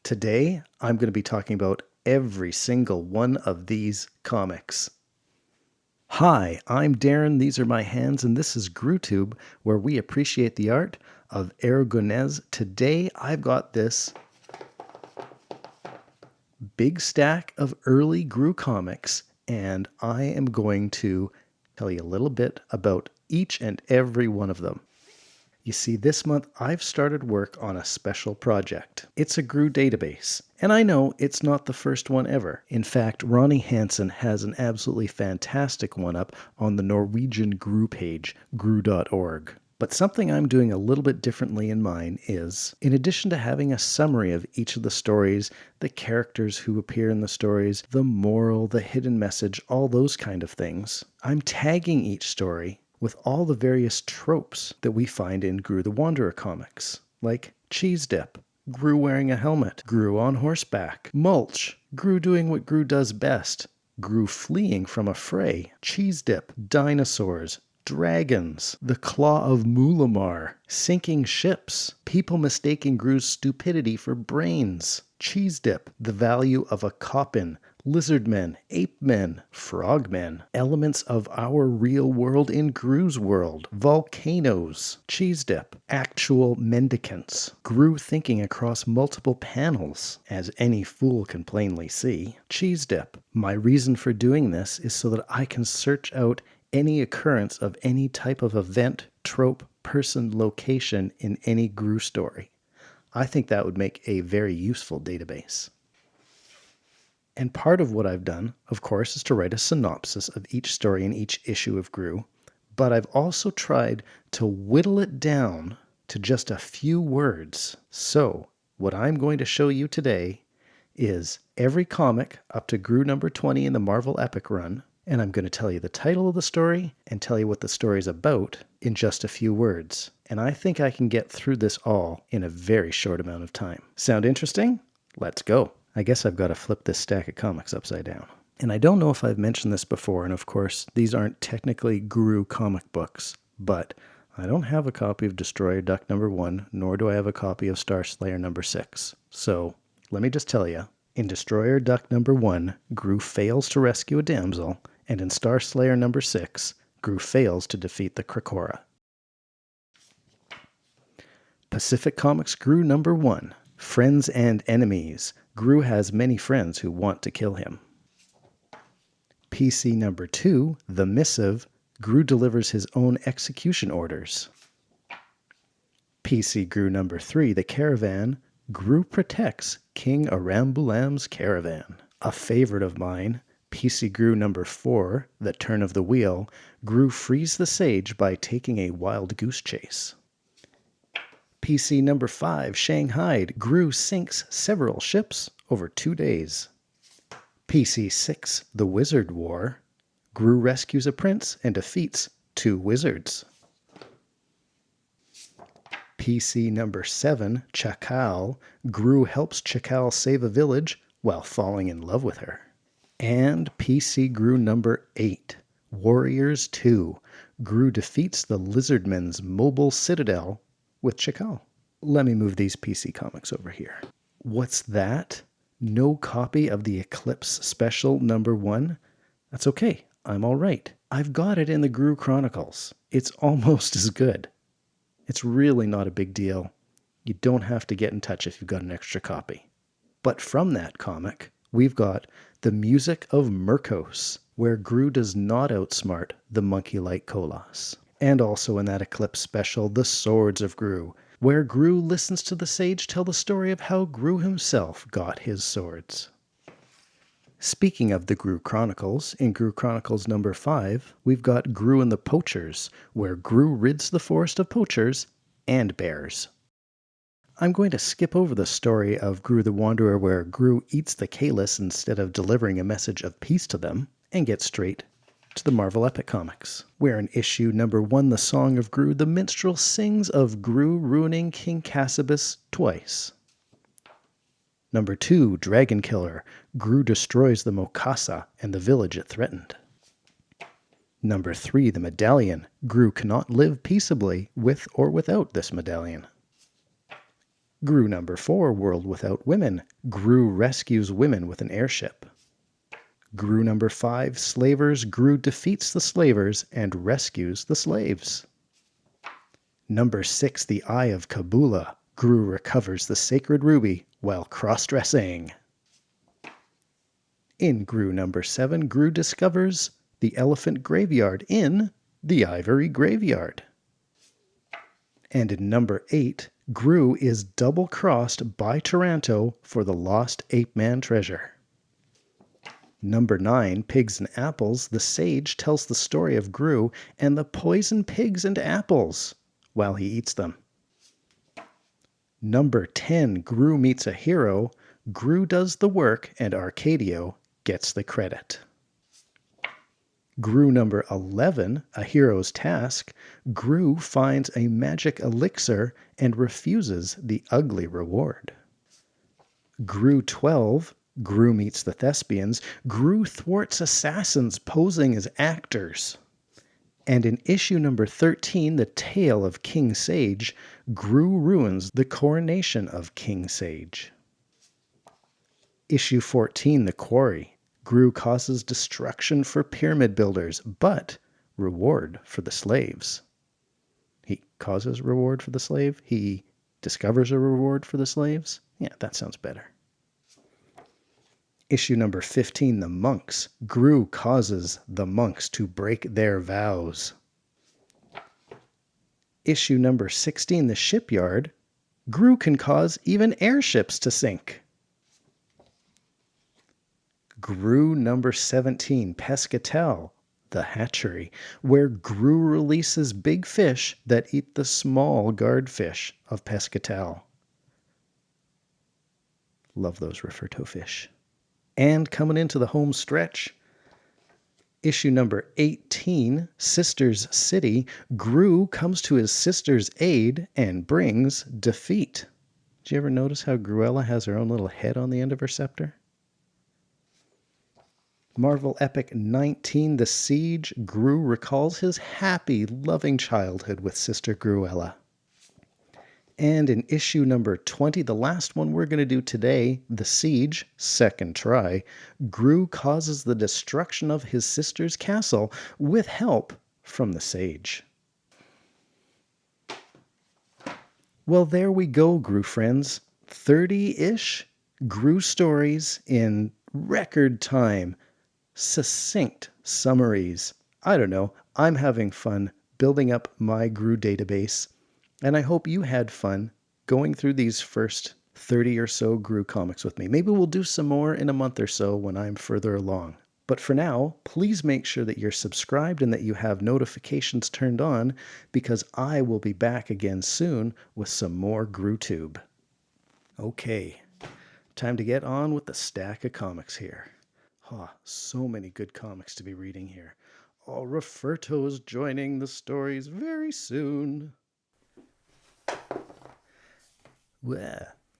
Today, I'm going to be talking about every single one of these comics. Hi, I'm Darren, these are my hands, and this is GrooTube, where we appreciate the art of Aragonés. Today, I've got this big stack of early Groo comics, and I am going to tell you a little bit about each and every one of them. You see, this month I've started work on a special project. It's a Groo database, and I know it's not the first one ever. In fact, Ronnie Hansen has an absolutely fantastic one up on the Norwegian Groo page, groo.org. But something I'm doing a little bit differently in mine is, in addition to having a summary of each of the stories, the characters who appear in the stories, the moral, the hidden message, all those kind of things, I'm tagging each story with all the various tropes that we find in Groo the Wanderer Comics, like cheese dip, Groo wearing a helmet, Groo on horseback, mulch, Groo doing what Groo does best, Groo fleeing from a fray, cheese dip, dinosaurs, dragons, the claw of Mulamar, sinking ships, people mistaking Groo's stupidity for brains, cheese dip, the value of a coppin, lizardmen, ape men, frogmen, elements of our real world in Groo's world, volcanoes, cheese dip, actual mendicants, Groo thinking across multiple panels, as any fool can plainly see, cheese dip. My reason for doing this is so that I can search out any occurrence of any type of event, trope, person, location in any Groo story. I think that would make a very useful database. And part of what I've done, of course, is to write a synopsis of each story in each issue of Groo, but I've also tried to whittle it down to just a few words. So, what I'm going to show you today is every comic up to Groo number 20 in the Marvel Epic run, and I'm going to tell you the title of the story and tell you what the story is about in just a few words. And I think I can get through this all in a very short amount of time. Sound interesting? Let's go. I guess I've got to flip this stack of comics upside down. And I don't know if I've mentioned this before, and of course, these aren't technically Groo comic books, but I don't have a copy of Destroyer Duck number 1, nor do I have a copy of Star Slayer number 6. So, let me just tell you, in Destroyer Duck number 1, Groo fails to rescue a damsel, and in Star Slayer number 6, Groo fails to defeat the Krakora. Pacific Comics Groo number 1, Friends and Enemies. Groo has many friends who want to kill him. PC number 2, The Missive. Groo delivers his own execution orders. PC Groo number 3, The Caravan. Groo protects King Arambulam's caravan. A favorite of mine, PC Groo number 4, The Turn of the Wheel. Groo frees the sage by taking a wild goose chase. PC number 5, Shanghai. Groo sinks several ships over 2 days. PC 6, The Wizard War. Groo rescues a prince and defeats 2 wizards. PC number 7, Chacal. Groo helps Chacal save a village while falling in love with her. And PC Groo number 8, Warriors 2. Groo defeats the Lizardmen's mobile citadel with Chacal. Let me move these PC comics over here. What's that? No copy of the Eclipse special number 1? That's okay. I'm all right. I've got it in the Groo Chronicles. It's almost as good. It's really not a big deal. You don't have to get in touch if you've got an extra copy. But from that comic, we've got The Music of Murkos, where Groo does not outsmart the monkey-like Kolos. And also in that Eclipse special, The Swords of Groo, where Groo listens to the sage tell the story of how Groo himself got his swords. Speaking of the Groo Chronicles, in Groo Chronicles number 5, we've got Groo and the Poachers, where Groo rids the forest of poachers and bears. I'm going to skip over the story of Groo the Wanderer, where Groo eats the Kalis instead of delivering a message of peace to them, and get straight to the Marvel Epic Comics, where in issue number 1, The Song of Groo, the minstrel sings of Groo ruining King Cassibus twice. Number 2, Dragon Killer. Groo destroys the Mokasa and the village it threatened. Number 3, The Medallion. Groo cannot live peaceably with or without this medallion. Groo number 4, World Without Women. Groo rescues women with an airship. Groo number 5, Slavers. Groo defeats the slavers and rescues the slaves. Number 6, The Eye of Kabula. Groo recovers the sacred ruby while cross-dressing. In Groo number 7, Groo discovers the elephant graveyard in the Ivory Graveyard. And in number 8, Groo is double-crossed by Taranto for the lost ape man treasure. Number 9, Pigs and Apples, the sage tells the story of Groo and the poison pigs and apples while he eats them. Number 10, Groo meets a hero. Groo does the work and Arcadio gets the credit. Groo number 11, A Hero's Task. Groo finds a magic elixir and refuses the ugly reward. Groo 12, Groo meets the Thespians. Groo thwarts assassins posing as actors. And in issue number 13, The Tale of King Sage, Groo ruins the coronation of King Sage. Issue 14, The Quarry. Groo causes destruction for pyramid builders, but reward for the slaves. He causes reward for the slave? He discovers a reward for the slaves? Yeah, that sounds better. Issue number 15, The Monks. Groo causes the monks to break their vows. Issue number 16, The Shipyard. Groo can cause even airships to sink. Groo number 17, Pescatel, The Hatchery, where Groo releases big fish that eat the small guardfish of Pescatel. Love those Rufferto fish. And coming into the home stretch, issue number 18, Sister's City. Groo comes to his sister's aid and brings defeat. Did you ever notice how Gruella has her own little head on the end of her scepter? Marvel Epic 19, The Siege. Groo recalls his happy, loving childhood with Sister Gruella. And in issue number 20, the last one we're going to do today, The Siege, second try, Groo causes the destruction of his sister's castle with help from the sage. Well, there we go, Groo friends. 30-ish Groo stories in record time. Succinct summaries. I don't know. I'm having fun building up my Groo database, and I hope you had fun going through these first 30 or so Groo comics with me. Maybe we'll do some more in a month or so when I'm further along. But for now, please make sure that you're subscribed and that you have notifications turned on, because I will be back again soon with some more GrooTube. Okay, time to get on with the stack of comics here. So many good comics to be reading here. Rufferto's joining the stories very soon. Well,